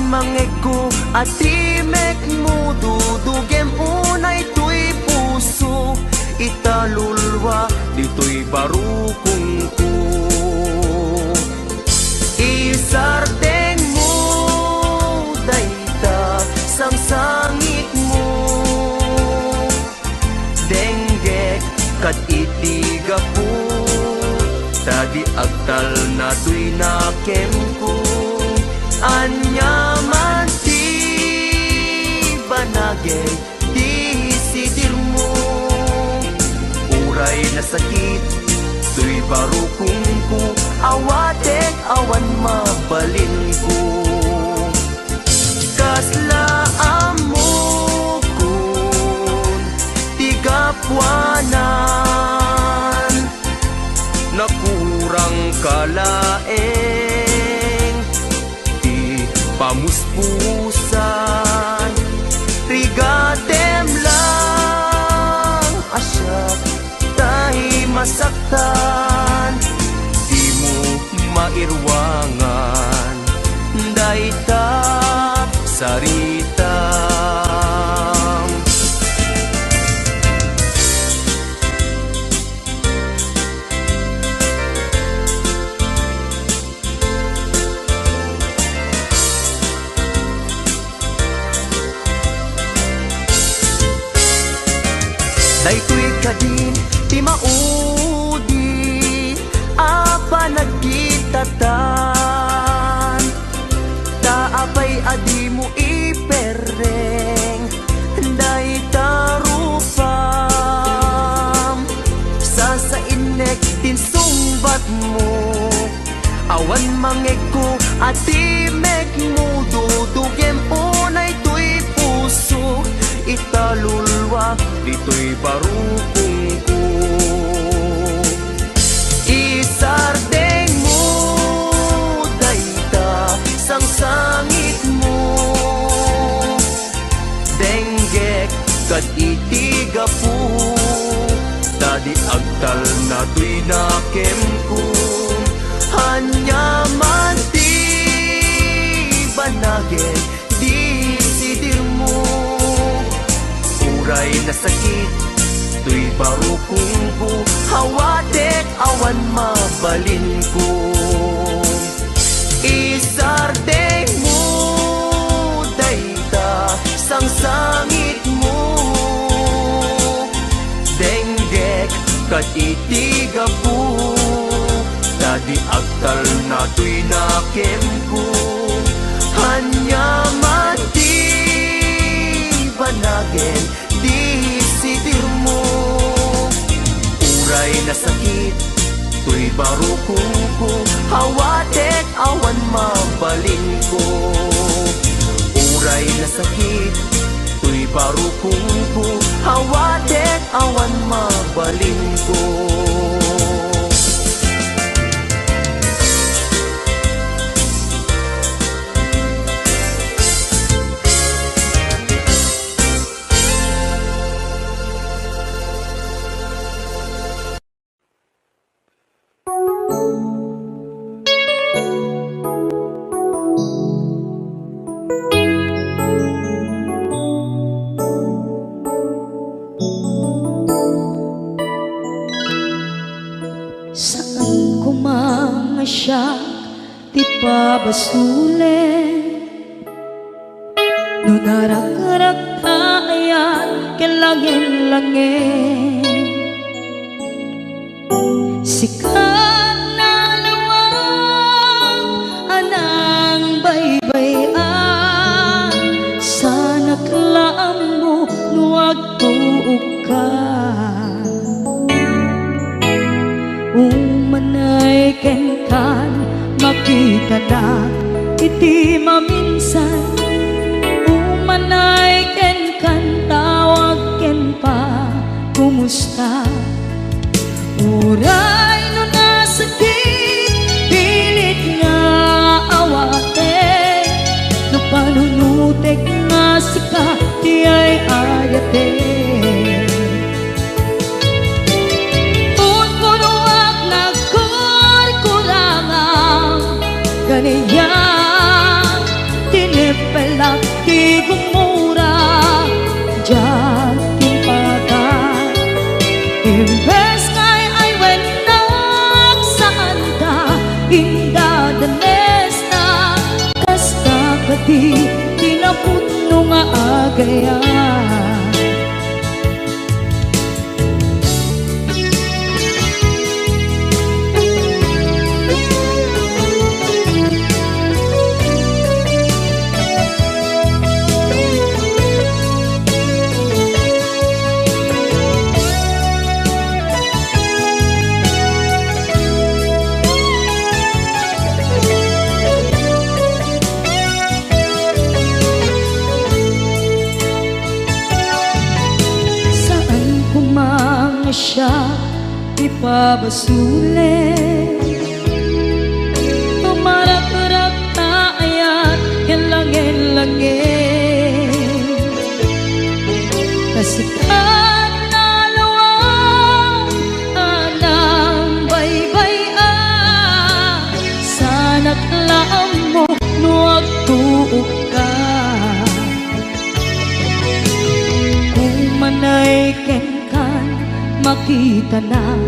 mangego at timek mo dudugem unay tuy puso italulwa dito'y barukong ko isardeng mo dayta sang sangit mo denggek kat itiga po tadi agtal na tuy nakem ko anyaman ti banagay di sidir mo uray na sakit tuy barukong ko awatek awan mabalin ko kaslaan mo kun tigapwanan nakurang kalaeng di pamuspusan rigatem lang asyak tahi masaktan di mo mairwangan dayta sarita daytoy kadin ti maudi apa nagkitatan taapay adi mo ipereng dayta rupam sasainek tin sumbat mo awan mangeko ati mek mo dudugem unay tuy puso italulwa dito'y barukong ko isardeng mo dayta sang sangit mo denggek kad itiga po tadi agtal na tuy nakem ko hanyaman ti banagin di sidir mo uray na sakit tuy barukong ko hawatek awan mabalin ko isardeng mo dayta sang sangit mo denggek kat itiga po tadi agtal na tuy nakem ko hanyaman ti banagin di sidir mo uray na sakit tuy barukong ko hawatek awan mabalin ko uray na sakit tuy barukong ko hawatek awan mabalin ko siya ti pabasulen no narak-arak ayan kelangin-langin sikat na lawang anang baybayan sana klaam mo nuwag tuog ka umanay kenkan makita na iti maminsan umanay kenkan tawag ken pa kumusta uray no nasakit pilit nga awate no panunutek nga sika di ay ayate ganiya tinip
di gumura Diyan timpagan Imbes ngay ay wenak saan ta Inda danes na Kasta kati Tinapuno nga agayan siya ipabasuli Tumarap-rap na ayat Hilangin-langin Kasikat na lawang Anang baybay-an Sana't laam mo Nuwag tuog ka Kung manay makita na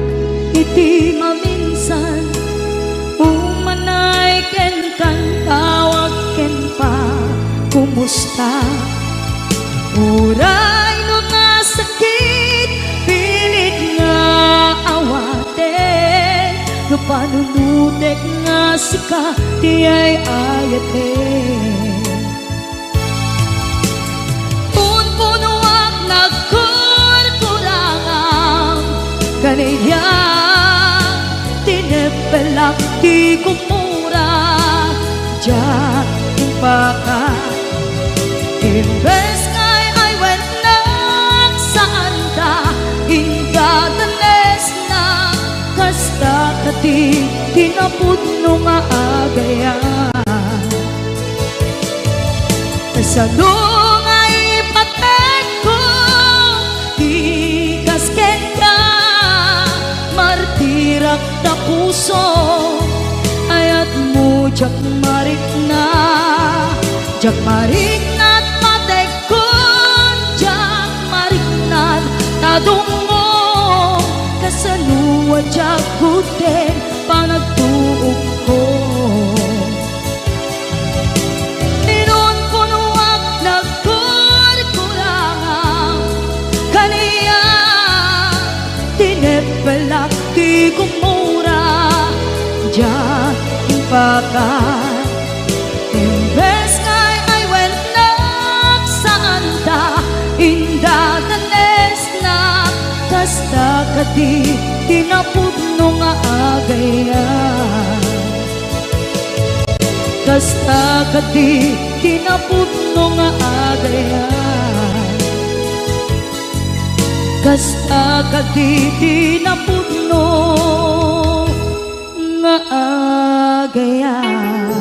iti maminsan Umanay ken kan tawag ken pa kumusta Uray no nga sakit pilit nga awaten No panunutek nga sika ti ay ayaten Punpunuak Kaniya tinepelak di kumura Diyan impaka Imbes ngay ay wenak saan ta Inda danes na Kasta kati Tinapuno nga agayan Kasano nga ipatek ko Di kasken ka Martirak na puso Ayat mo jak marik na Jak marik na't matekon Jak marik na't tadungo Kasanuwa jak kuten Panagtuog ko Ninon kunuak nagkurkurangang Kaniya tinepelak di kumura Diyan impakan Imbes ngay ay wenak saan ta Inda danes na Kasta kati Tinapuno nga agayan Kasta kati Tinapuno nga agayan Kasta kati Tinapuno nga agayan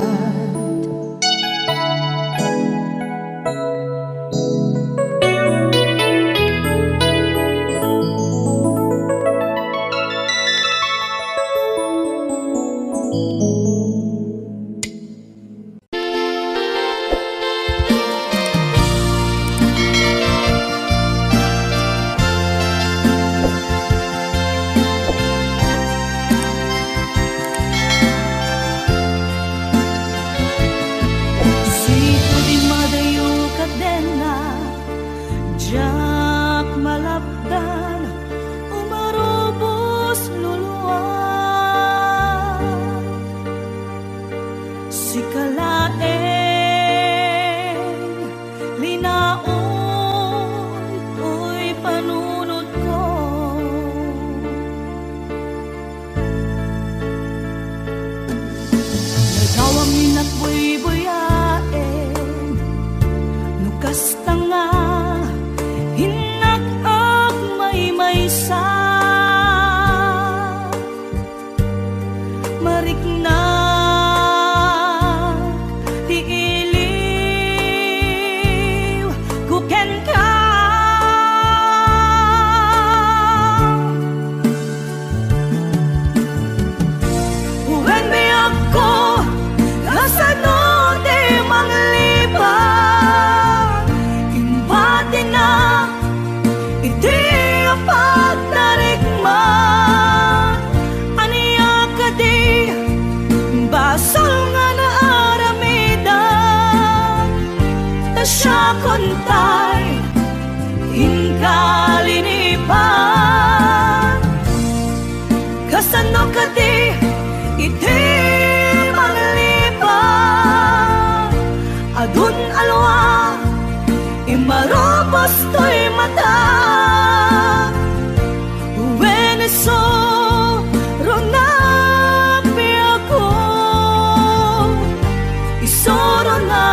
na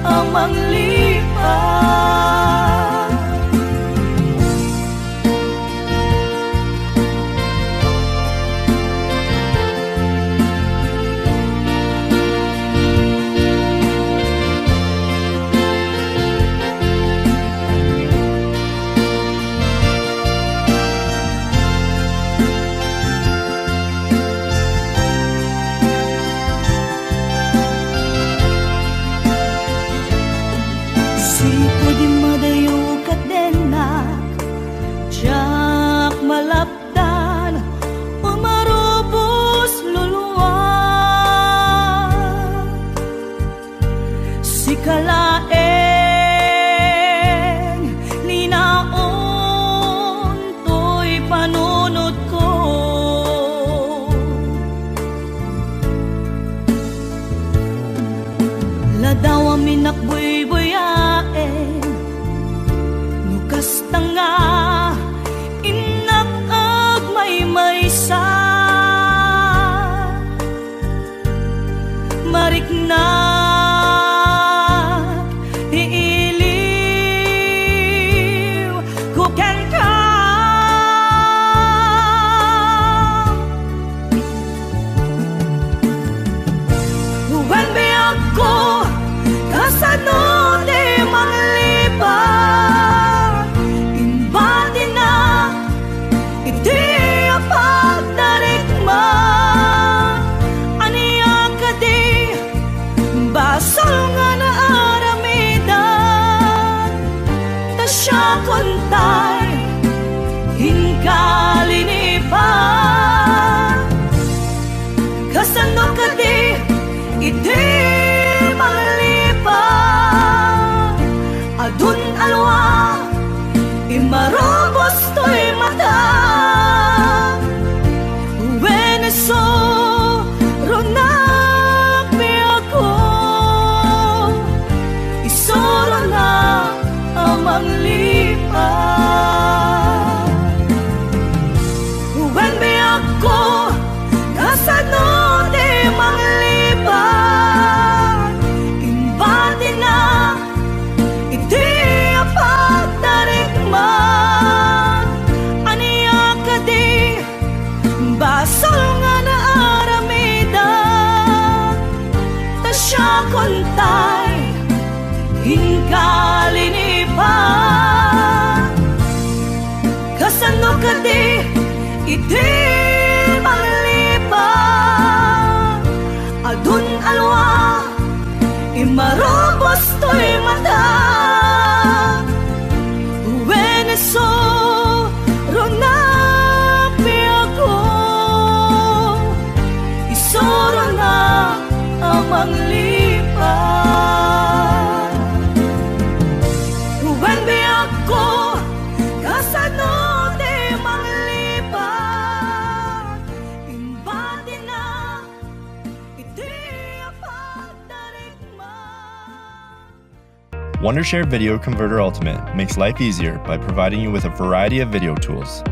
ang manglipas. Sipo di madayo kadenak, jak malapdan, umarubos luluwag. Si kalaeng linaon to'y panunod ko. Ladaw ang minakbuy-buyain, nukas tanga, inak ag may-maysa. Mariknak, iiliw, kuken ka. When be ako kasano di manglipat, imbadi na iti apag narikma. Aniya ka di basal nga na aramidan, ta siya kontay hinkalinipan. Kasano ka di iti manglipat, adun alwa imarobos to'y mata. Weneso ronak mi ako, isoro na ang manglipat. When mi ako kasano di manglipat, imbadi na iti apag tarikman. Aniya ka di basal nga na aramidan, ta siya kontay hinkalinipan. Kasano ka di iti manglipat, adun alwa imarobos to'y mata. Weneso ronak mi ako, isoro na ang manglipat. When be ako kasano di manglipat, imbadi na iti apag tarikman.
Wondershare Video Converter Ultimate makes life easier by providing you with a variety of video tools.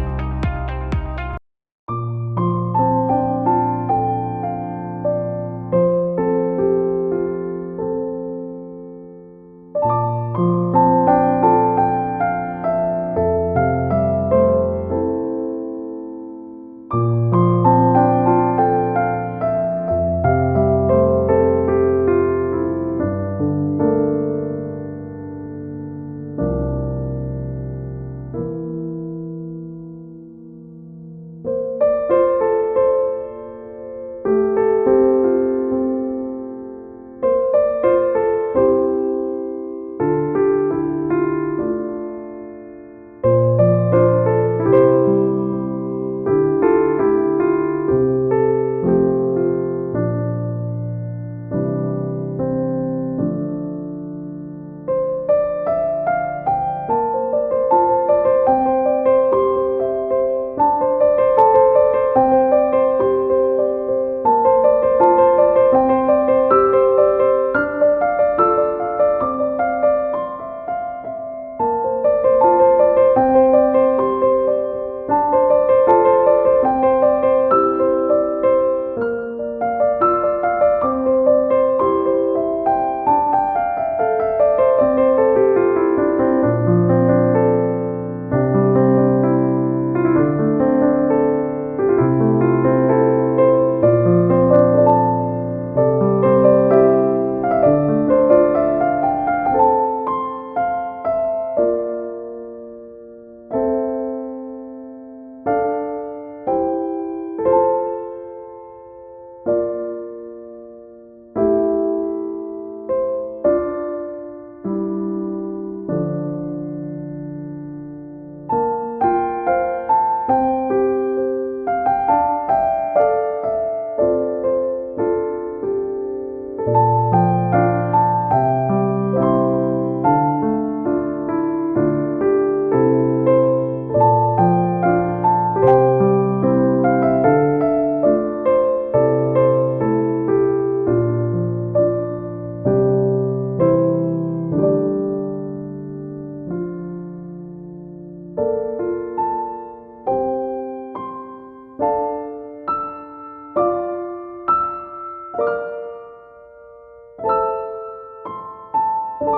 Para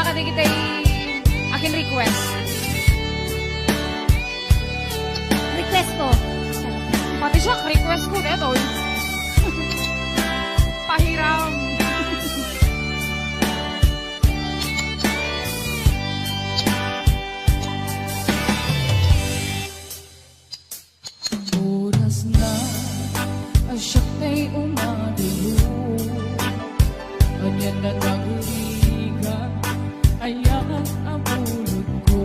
ka din kita akin request.
Request ko.
Pati siya, request ko dito. Pahiram. Oras na siya kay umadilo. Ganyan na nagrigan, ayan ang bulod ko.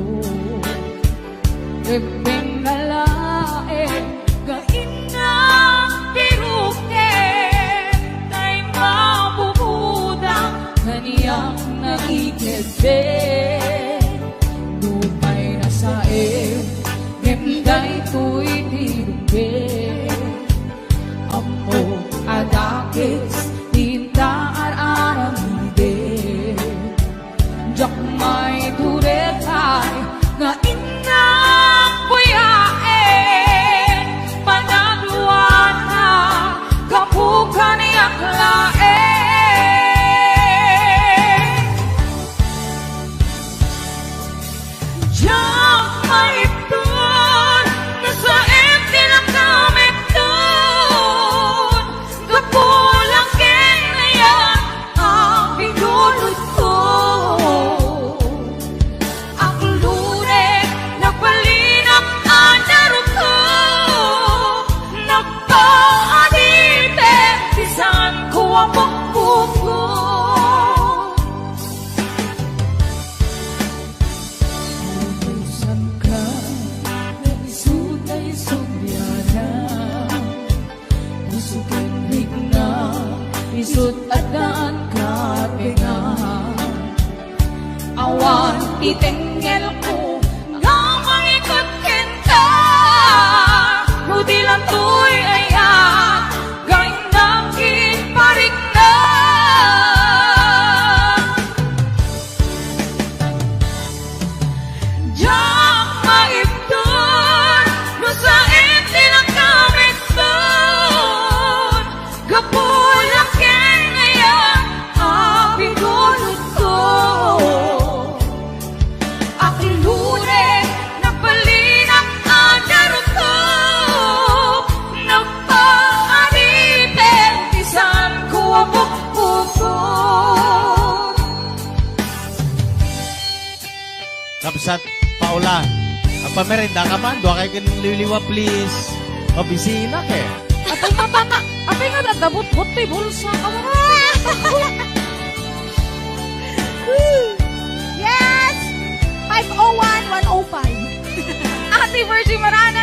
Rebeng na lae, gain na piruke, kay mabubudang kaniyang nakikebe. Lumay na sae, gemday ko'y dirube. Amo adakis, tintaan aramide. Jak may durekay, na inang buyae. Panagluan na, kapukan niyak lae. Jak may ipon, nasa empty lang kami doon. Kapulang kinayan, ang pinulot ko. Ang lure, nagpalinap ang daro ko. Nagpaadite, bisan ko ang pagpupo. Utusan ka, naisutay subyana. Usukin higna, isut at daan ka pinga. Awan itengel ko, nga mangikot kinta. Nudi lang to'y ayan, gain ng kinparik na. Diyak maipton, no sa empty lang kami doon. Gapulang kinayan, ang pinulot ko. Aking lure, nagpalinap ang daro ko. Nagpaarite, isan ko ang pagpupo.
Kapsat, Paula, ang pamerenda ka man, doa kayo liliwa please. Obisina ke.
Atay matana, apay nga dadabot-bot ti bulsa ka mo.
Yes! 501-105.
Ate Virgie Marana,